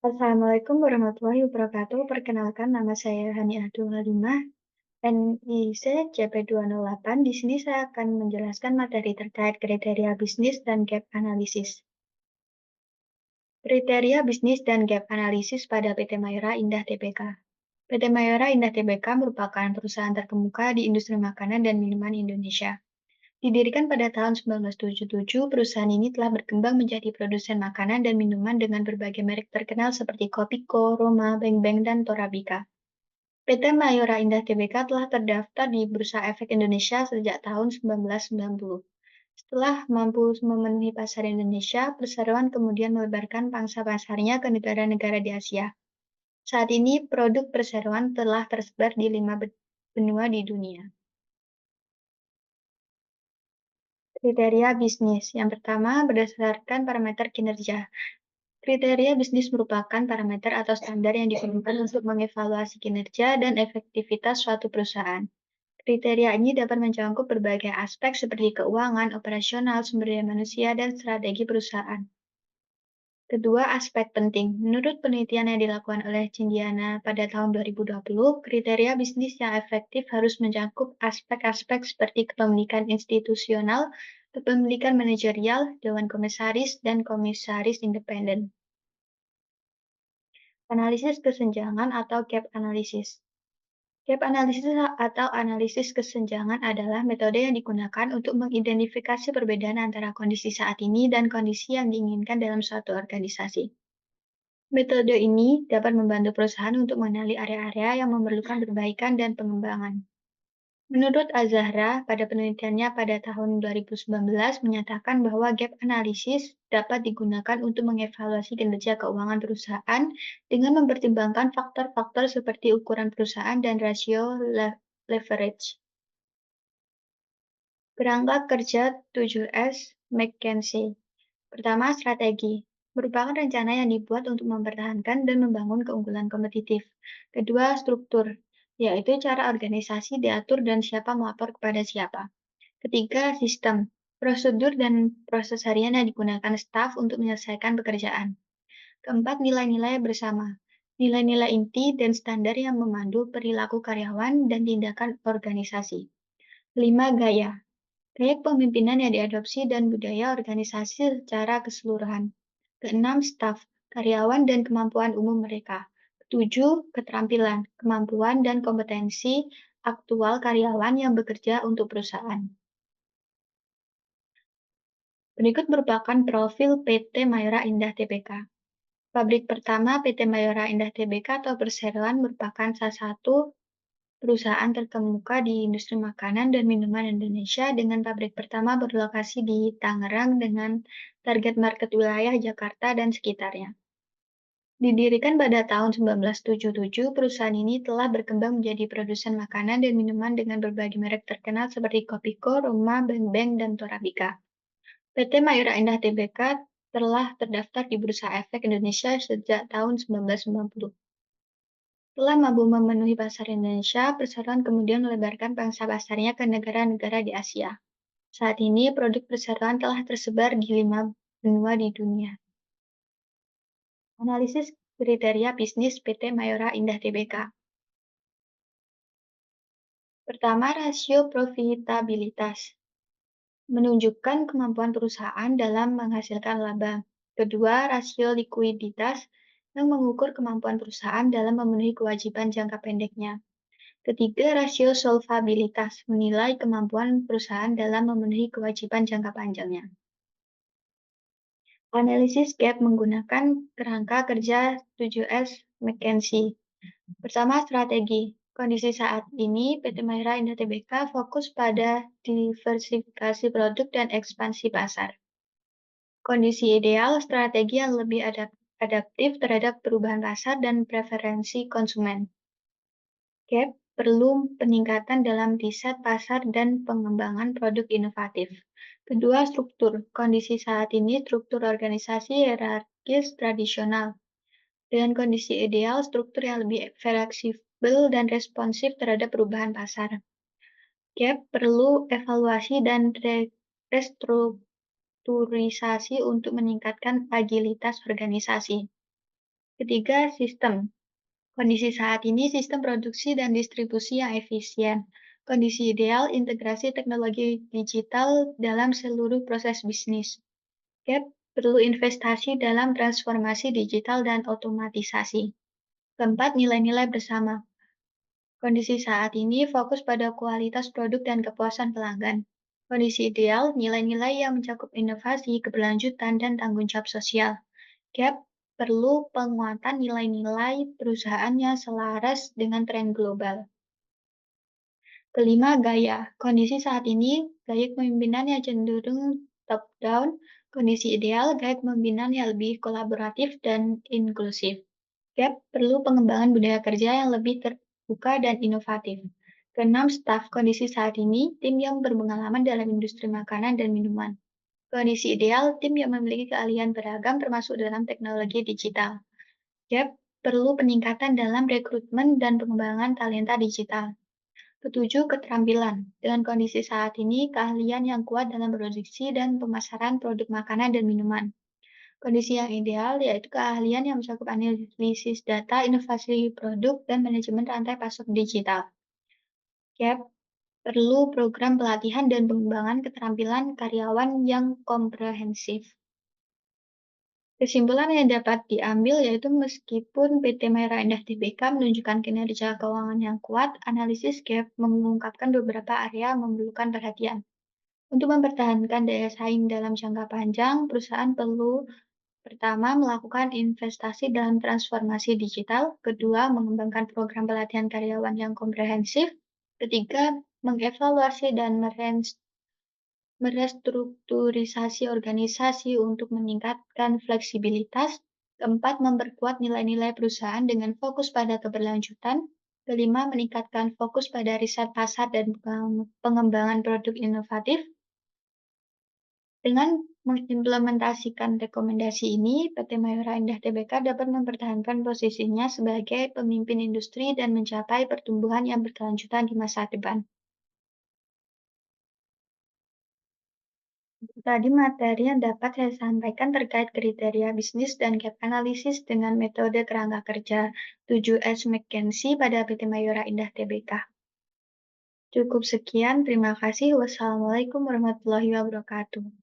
Assalamualaikum warahmatullahi wabarakatuh. Perkenalkan, nama saya Hani Abdul Halimah, NIC CP208. Di sini saya akan menjelaskan materi terkait kriteria bisnis dan gap analisis. Kriteria bisnis dan gap analisis pada PT Mayora Indah Tbk. PT Mayora Indah Tbk merupakan perusahaan terkemuka di industri makanan dan minuman Indonesia. Didirikan pada tahun 1977, perusahaan ini telah berkembang menjadi produsen makanan dan minuman dengan berbagai merek terkenal seperti Kopiko, Roma, Beng Beng, dan Torabika. PT Mayora Indah Tbk telah terdaftar di Bursa Efek Indonesia sejak tahun 1990. Setelah mampu memenuhi pasar Indonesia, perseroan kemudian melebarkan pangsa pasarnya ke negara-negara di Asia. Saat ini, produk perseroan telah tersebar di 5 benua di dunia. Kriteria bisnis. Yang pertama, berdasarkan parameter kinerja. Kriteria bisnis merupakan parameter atau standar yang digunakan untuk mengevaluasi kinerja dan efektivitas suatu perusahaan. Kriteria ini dapat mencakup berbagai aspek seperti keuangan, operasional, sumber daya manusia, dan strategi perusahaan. Kedua, aspek penting. Menurut penelitian yang dilakukan oleh Cindiana pada tahun 2020, kriteria bisnis yang efektif harus mencakup aspek-aspek seperti kepemilikan institusional, kepemilikan manajerial, dewan komisaris, dan komisaris independen. Analisis kesenjangan atau gap analysis. Gap analysis atau analisis kesenjangan adalah metode yang digunakan untuk mengidentifikasi perbedaan antara kondisi saat ini dan kondisi yang diinginkan dalam suatu organisasi. Metode ini dapat membantu perusahaan untuk mengenali area-area yang memerlukan perbaikan dan pengembangan. Menurut Azahra, pada penelitiannya pada tahun 2019 menyatakan bahwa gap analysis dapat digunakan untuk mengevaluasi kinerja keuangan perusahaan dengan mempertimbangkan faktor-faktor seperti ukuran perusahaan dan rasio leverage. Kerangka kerja 7S McKinsey. Pertama, strategi. Merupakan rencana yang dibuat untuk mempertahankan dan membangun keunggulan kompetitif. Kedua, struktur, yaitu cara organisasi diatur dan siapa melapor kepada siapa. Ketiga, sistem. Prosedur dan proses harian yang digunakan staf untuk menyelesaikan pekerjaan. Keempat, nilai-nilai bersama. Nilai-nilai inti dan standar yang memandu perilaku karyawan dan tindakan organisasi. Kelima, gaya. Gaya kepemimpinan yang diadopsi dan budaya organisasi secara keseluruhan. Keenam, staf, karyawan dan kemampuan umum mereka. Ketujuh, keterampilan, kemampuan dan kompetensi aktual karyawan yang bekerja untuk perusahaan. Berikut merupakan profil PT Mayora Indah Tbk. Pabrik pertama PT Mayora Indah Tbk atau perseroan merupakan salah satu perusahaan terkemuka di industri makanan dan minuman Indonesia dengan pabrik pertama berlokasi di Tangerang dengan target market wilayah Jakarta dan sekitarnya. Didirikan pada tahun 1977, perusahaan ini telah berkembang menjadi produsen makanan dan minuman dengan berbagai merek terkenal seperti Kopiko, Roma, Beng Beng, dan Torabika. PT Mayora Indah Tbk telah terdaftar di Bursa Efek Indonesia sejak tahun 1990. Setelah mampu memenuhi pasar Indonesia, perseroan kemudian melebarkan pangsa pasarnya ke negara-negara di Asia. Saat ini, produk perseroan telah tersebar di 5 benua di dunia. Analisis kriteria bisnis PT Mayora Indah Tbk. Pertama, rasio profitabilitas. Menunjukkan kemampuan perusahaan dalam menghasilkan laba. Kedua, rasio likuiditas yang mengukur kemampuan perusahaan dalam memenuhi kewajiban jangka pendeknya. Ketiga, rasio solvabilitas menilai kemampuan perusahaan dalam memenuhi kewajiban jangka panjangnya. Analisis gap menggunakan kerangka kerja 7S McKinsey. Pertama, strategi. Kondisi saat ini, PT Mayora Indah Tbk fokus pada diversifikasi produk dan ekspansi pasar. Kondisi ideal, strategi yang lebih adaptif terhadap perubahan pasar dan preferensi konsumen. Gap perlu peningkatan dalam riset pasar dan pengembangan produk inovatif. Kedua, struktur. Kondisi saat ini, struktur organisasi hierarkis tradisional. Dengan kondisi ideal, struktur yang lebih fleksibel dan responsif terhadap perubahan pasar. Gap perlu evaluasi dan restrukturisasi untuk meningkatkan agilitas organisasi. Ketiga, sistem. Kondisi saat ini sistem produksi dan distribusi yang efisien. Kondisi ideal integrasi teknologi digital dalam seluruh proses bisnis. Gap perlu investasi dalam transformasi digital dan otomatisasi. Keempat, nilai-nilai bersama. Kondisi saat ini fokus pada kualitas produk dan kepuasan pelanggan. Kondisi ideal, nilai-nilai yang mencakup inovasi, keberlanjutan, dan tanggung jawab sosial. Gap perlu penguatan nilai-nilai perusahaan yang selaras dengan tren global. Kelima, gaya. Kondisi saat ini, gaya kepemimpinan yang cenderung top-down. Kondisi ideal, gaya kepemimpinan yang lebih kolaboratif dan inklusif. Gap perlu pengembangan budaya kerja yang lebih terbuka dan inovatif. Keenam, staf. Kondisi saat ini, tim yang berpengalaman dalam industri makanan dan minuman. Kondisi ideal, tim yang memiliki keahlian beragam termasuk dalam teknologi digital. Gap perlu peningkatan dalam rekrutmen dan pengembangan talenta digital. Ketujuh, keterampilan. Dengan kondisi saat ini, keahlian yang kuat dalam produksi dan pemasaran produk makanan dan minuman. Kondisi yang ideal yaitu keahlian yang mencakup analisis data, inovasi produk, dan manajemen rantai pasok digital. Gap perlu program pelatihan dan pengembangan keterampilan karyawan yang komprehensif. Kesimpulan yang dapat diambil yaitu meskipun PT Maira Indah Tbk menunjukkan kinerja keuangan yang kuat, analisis gap mengungkapkan beberapa area yang memerlukan perhatian. Untuk mempertahankan daya saing dalam jangka panjang, perusahaan perlu pertama, melakukan investasi dalam transformasi digital. Kedua, mengembangkan program pelatihan karyawan yang komprehensif. Ketiga, mengevaluasi dan merestrukturisasi organisasi untuk meningkatkan fleksibilitas. Keempat, memperkuat nilai-nilai perusahaan dengan fokus pada keberlanjutan. Kelima, meningkatkan fokus pada riset pasar dan pengembangan produk inovatif. Dengan mengimplementasikan rekomendasi ini, PT Mayora Indah Tbk dapat mempertahankan posisinya sebagai pemimpin industri dan mencapai pertumbuhan yang berkelanjutan di masa depan. Itu tadi materi yang dapat saya sampaikan terkait kriteria bisnis dan gap analisis dengan metode kerangka kerja 7S McKinsey pada PT Mayora Indah Tbk. Cukup sekian, terima kasih. Wassalamualaikum warahmatullahi wabarakatuh.